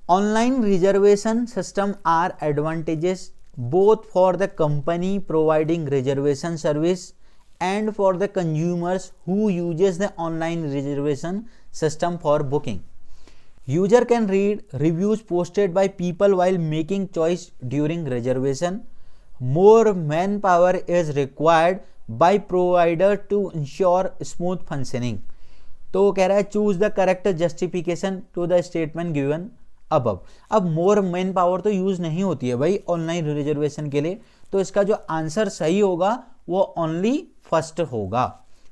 online reservation system are advantages both for the company providing reservation service and for the consumers who uses the online reservation system for booking. User can read reviews posted by people while making choice during reservation. More manpower is required by provider to ensure smooth functioning. तो कह रहा है choose the correct justification to the statement given above. अब मोर मैन पावर तो यूज नहीं होती है भाई ऑनलाइन रिजर्वेशन के लिए, तो इसका जो आंसर सही होगा वो ओनली फर्स्ट होगा,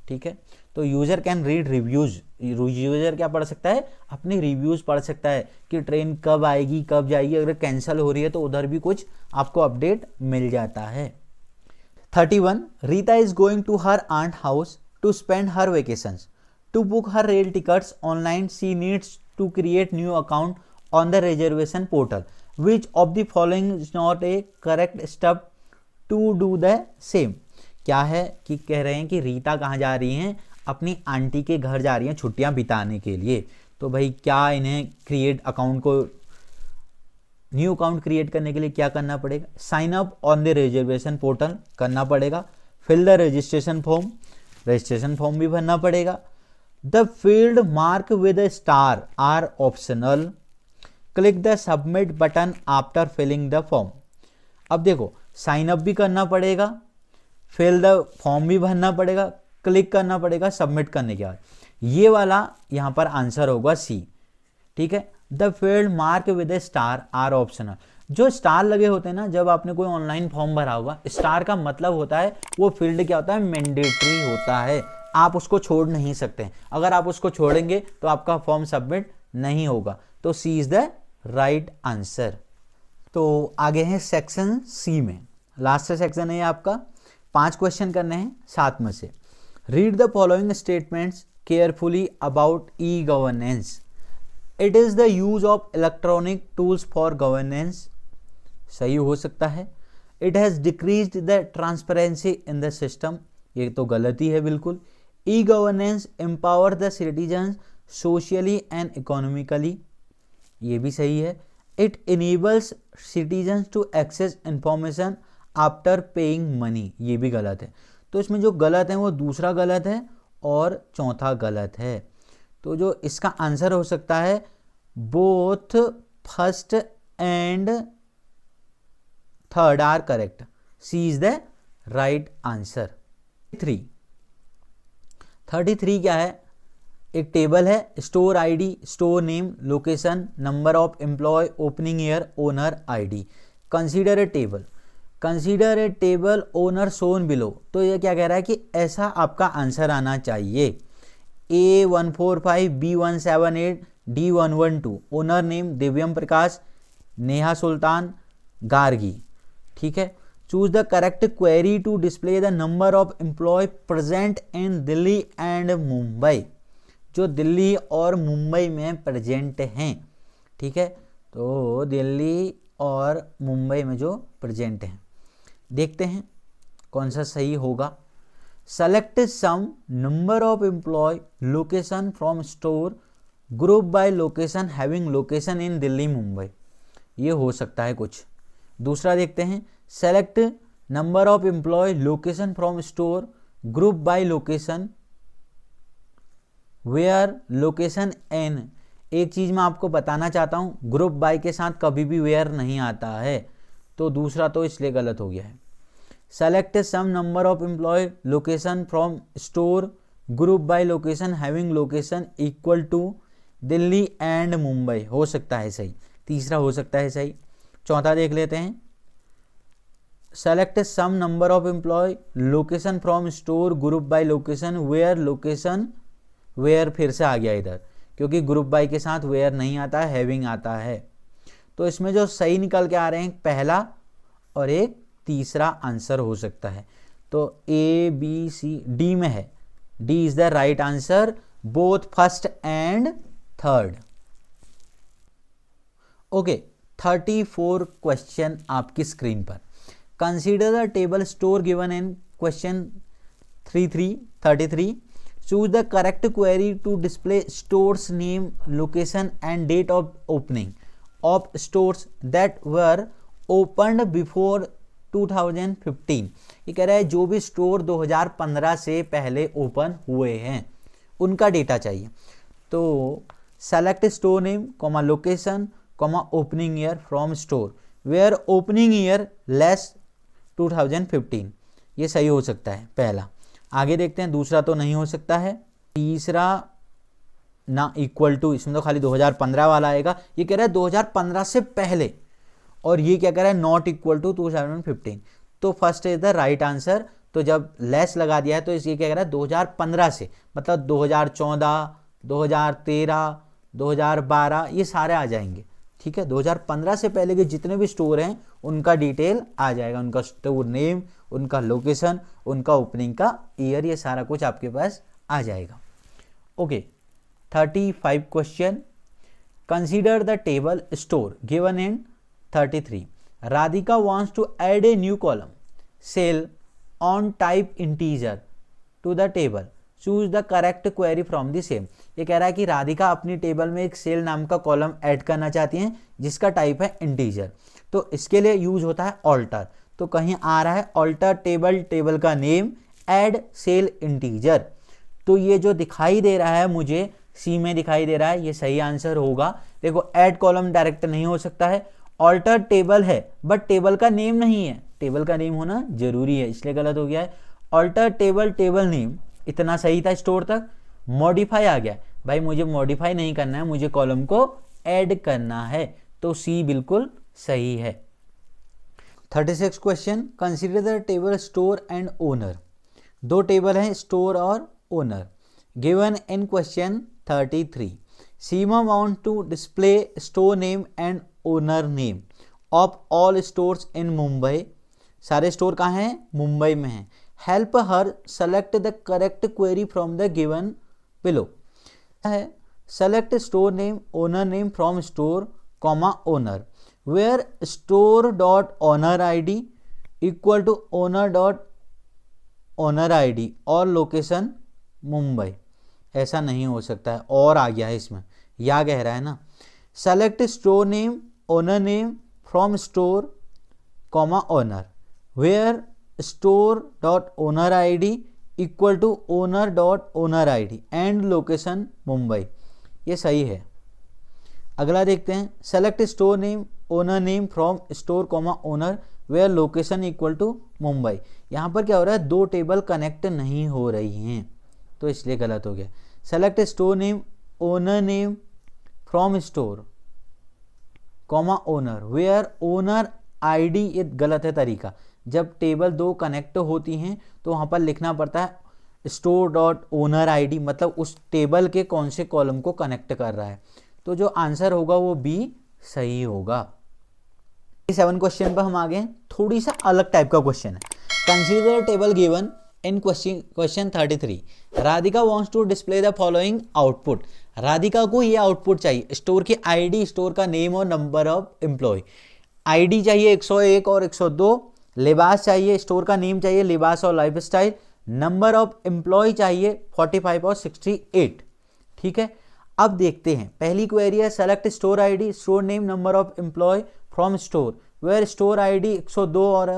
ठीक है। तो user can read reviews, user क्या पढ़ सकता है, अपने रिव्यूज पढ़ सकता है कि ट्रेन कब आएगी कब जाएगी, अगर कैंसिल हो रही है तो उधर भी कुछ आपको अपडेट मिल जाता है। 31, Rita is going to her aunt house to spend her vacations. To book her rail tickets online she needs to create new account on the reservation portal. Which of the following is not a correct step to do the same? क्या है कि कह रहे हैं कि रीता कहाँ जा रही हैं, अपनी आंटी के घर जा रही हैं छुट्टियां बिताने के लिए। तो भाई क्या इन्हें क्रिएट अकाउंट को, न्यू अकाउंट क्रिएट करने के लिए क्या करना पड़ेगा, sign up on the reservation portal करना पड़ेगा, फिल द रजिस्ट्रेशन फॉर्म भी भरना पड़ेगा। The field mark with star are optional, click the submit button after filling the form. अब देखो साइन अप भी करना पड़ेगा, फिल द फॉर्म भी भरना पड़ेगा, क्लिक करना पड़ेगा सबमिट करने के बाद, ये वाला यहाँ पर आंसर होगा सी, ठीक है। The field mark with star are optional, जो स्टार लगे होते हैं ना जब आपने कोई ऑनलाइन फॉर्म भरा होगा, स्टार का मतलब होता है वो फील्ड क्या होता है, मैंडेटरी होता है, आप उसको छोड़ नहीं सकते। अगर आप उसको छोड़ेंगे तो आपका फॉर्म सबमिट नहीं होगा। तो C is the right answer. तो आगे है सेक्शन सी में, लास्ट सेक्शन है आपका, 5 क्वेश्चन करने हैं 7 में से। Read the following statements carefully about e governance. It is the use of electronic tools for governance, सही हो सकता है। It has decreased the transparency in the system, ये तो गलती है बिल्कुल। E governance empower the citizen socially and economically, ये भी सही है। It enables citizen to access information after paying money, ये भी गलत है। तो इसमें जो गलत है वो दूसरा गलत है और चौथा गलत है। तो जो इसका आंसर हो सकता है both first and third are correct, C is the right answer. 33 क्या है, एक टेबल है, store ID, store name, location, number of employee, opening year, owner ID. Consider a table owner shown below, तो ये क्या कह रहा है कि ऐसा आपका आंसर आना चाहिए। A145, B178, D112, owner name Divyam Prakash, Neha Sultan, Gargi, ठीक है। Choose the correct query to display the number of employee present in Delhi and Mumbai, जो दिल्ली और मुंबई में प्रेजेंट हैं, ठीक है। तो दिल्ली और मुंबई में जो प्रेजेंट हैं, देखते हैं कौन सा सही होगा। Select sum number of employee location from store group by location having location in Delhi Mumbai, ये हो सकता है कुछ। दूसरा देखते हैं, select number of employee location from store group by location where location in. एक चीज मैं आपको बताना चाहता हूं, ग्रुप बाय के साथ कभी भी वेयर नहीं आता है, तो दूसरा तो इसलिए गलत हो गया है। Select sum number of employee location from store group by location having location equal to Delhi and Mumbai, हो सकता है सही, तीसरा हो सकता है सही। चौथा देख लेते हैं, select sum number of employee location from store group by location where location, where फिर से आ गया इधर, क्योंकि ग्रुप बाय के साथ वेयर नहीं आता है, हैविंग आता है। तो इसमें जो सही निकल के आ रहे हैं पहला और एक तीसरा आंसर हो सकता है। तो ए बी सी डी में है, D is the right answer, both first and third. Okay, 34 question आपकी स्क्रीन पर। Consider the table store given in question 33। Choose the correct query to display stores name, location and date of opening of stores that were opened before 2015। ये कह रहा है जो भी स्टोर 2015 से पहले ओपन हुए हैं उनका डेटा चाहिए। तो select store name comma location comma opening year from store where opening year less 2015, ये सही हो सकता है पहला। आगे देखते हैं, दूसरा तो नहीं हो सकता है, तीसरा ना इक्वल टू, इसमें तो खाली 2015 वाला आएगा। ये कह रहा है 2015 से पहले, और ये क्या कह रहा है नॉट इक्वल टू 2015, तो first is the right answer. तो जब लेस लगा दिया है तो ये क्या कह रहा है 2015 से, मतलब 2014, 2013, 2012 ये सारे आ जाएंगे। ठीक है, 2015 से पहले के जितने भी स्टोर हैं उनका डिटेल आ जाएगा, उनका स्टोर नेम, उनका लोकेशन, उनका ओपनिंग का ईयर, ये सारा कुछ आपके पास आ जाएगा। Okay, 35 question. Consider the table store given in 33। Radhika wants to add a new column cell on type integer to the table. Choose the correct query from the same. ये कह रहा है कि राधिका अपनी टेबल में एक सेल नाम का कॉलम ऐड करना चाहती हैं जिसका टाइप है इंटीजर। तो इसके लिए यूज होता है ऑल्टर। तो कहीं आ रहा है ऑल्टर टेबल, टेबल का नेम, ऐड सेल इंटीजर। तो ये जो दिखाई दे रहा है मुझे सी में दिखाई दे रहा है, ये सही आंसर होगा। देखो ऐड कॉलम डायरेक्ट नहीं हो सकता है, ऑल्टर टेबल है बट टेबल का नेम नहीं है, टेबल का नेम होना जरूरी है, इसलिए गलत हो गया है। ऑल्टर टेबल, टेबल नेम, इतना सही था स्टोर तक। मॉडिफाई आ गया, भाई मुझे मॉडिफाई नहीं करना है, मुझे कॉलम को ऐड करना है, तो सी बिल्कुल सही है। 36 question. Consider the table store and owner. दो टेबल हैं स्टोर और owner given in question 33। Seema want to display store name and owner name of all stores in Mumbai. सारे स्टोर कहाँ हैं? मुंबई में हैं। Help her select the correct query from the given below है। Select store name, owner name from store comma owner where store dot owner I D equal to owner dot owner I D और लोकेशन मुंबई। ऐसा नहीं हो सकता है, और आ गया है इसमें, या कह रहा है ना। Select store name, owner name from store comma owner where store dot owner I D equal to owner dot owner I D and location Mumbai. ये सही है। अगला देखते हैं। Select store name, owner name from store comma owner where location equal to Mumbai. यहाँ पर क्या हो रहा है, दो टेबल कनेक्ट नहीं हो रही हैं, तो इसलिए गलत हो गया। Select store name, owner name from store comma owner where owner ID, ये गलत है तरीका। जब टेबल दो कनेक्ट होती हैं तो वहाँ पर लिखना पड़ता है स्टोर डॉट ओनर आईडी, मतलब उस टेबल के कौन से कॉलम को कनेक्ट कर रहा है। तो जो आंसर होगा वो बी सही होगा। 7 क्वेश्चन पर हम आ गए, थोड़ी सा अलग टाइप का क्वेश्चन है। Consider table given in question 33। Radhika wants to display the following output. Radhika को ये आउटपुट चाहिए, स्टोर की आईडी, स्टोर का नेम और नंबर ऑफ एम्प्लॉय। आईडी चाहिए 101 और 102, लिबास चाहिए, स्टोर का नेम चाहिए लिबास और लाइफस्टाइल, नंबर ऑफ एम्प्लॉय चाहिए 45 और 68। ठीक है, अब देखते हैं। पहली क्वेरी है select store ID, store name, number of employee from store where store ID 102 और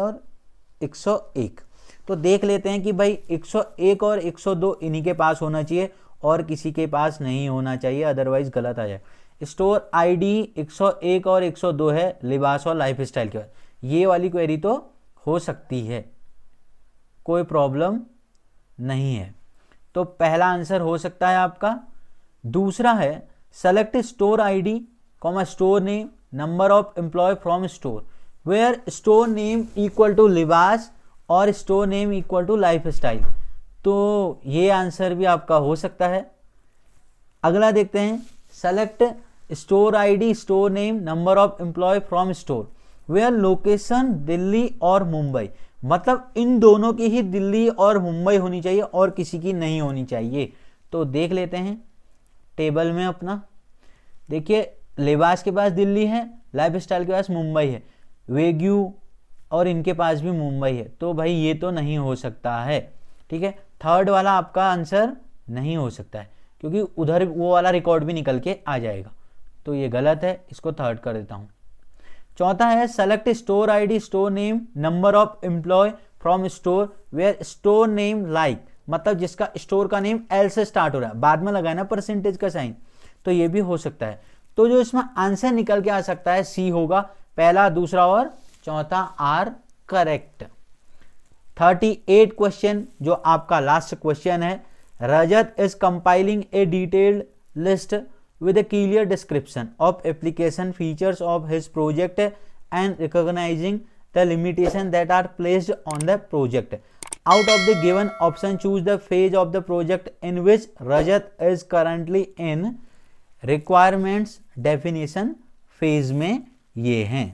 101। तो देख लेते हैं कि भाई 101 और 102 इन्हीं के पास होना चाहिए और किसी के पास नहीं होना चाहिए, अदरवाइज गलत आ जाए। स्टोर आईडी 101 और 102 है लिबास और लाइफस्टाइल के बाद, ये वाली क्वेरी तो हो सकती है, कोई प्रॉब्लम नहीं है। तो पहला आंसर हो सकता है आपका। दूसरा है select store ID comma store name number of employee from store where store name equal to Libas और store name equal to Lifestyle. तो ये आंसर भी आपका हो सकता है। अगला देखते हैं select store ID store name number of employee from store where location Delhi और मुंबई, मतलब इन दोनों की ही दिल्ली और मुंबई होनी चाहिए और किसी की नहीं होनी चाहिए। तो देख लेते हैं टेबल में अपना, देखिए लिबास के पास दिल्ली है, लाइफ स्टाइल के पास मुंबई है, वेग्यू और इनके पास भी मुंबई है, तो भाई ये तो नहीं हो सकता है। ठीक है, थर्ड वाला आपका आंसर नहीं हो सकता है क्योंकि उधर वो वाला रिकॉर्ड भी निकल के आ जाएगा, तो ये गलत है, इसको थर्ड कर देता हूँ। चौथा है select store ID store name number of employee from store where store name like, मतलब जिसका स्टोर का नेम एल से स्टार्ट हो रहा है, बाद में लगाना ना परसेंटेज का साइन, तो ये भी हो सकता है। तो जो इसमें आंसर निकल के आ सकता है सी होगा, पहला दूसरा और चौथा आर करेक्ट। 38 क्वेश्चन जो आपका लास्ट क्वेश्चन है, Rajat is compiling a detailed list with a clear description of application features of his project and recognizing the limitations that are placed on the project. Out of the given option, choose the phase of the project in which Rajat is currently in. Requirements definition phase में ये हैं।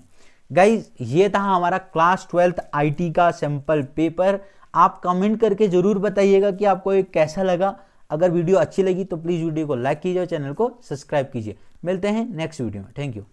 गाइज ये था हमारा क्लास 12th IT का सैंपल पेपर। आप कमेंट करके जरूर बताइएगा कि आपको ये कैसा लगा। अगर वीडियो अच्छी लगी तो प्लीज़ वीडियो को लाइक कीजिए और चैनल को सब्सक्राइब कीजिए। मिलते हैं नेक्स्ट वीडियो में। Thank you.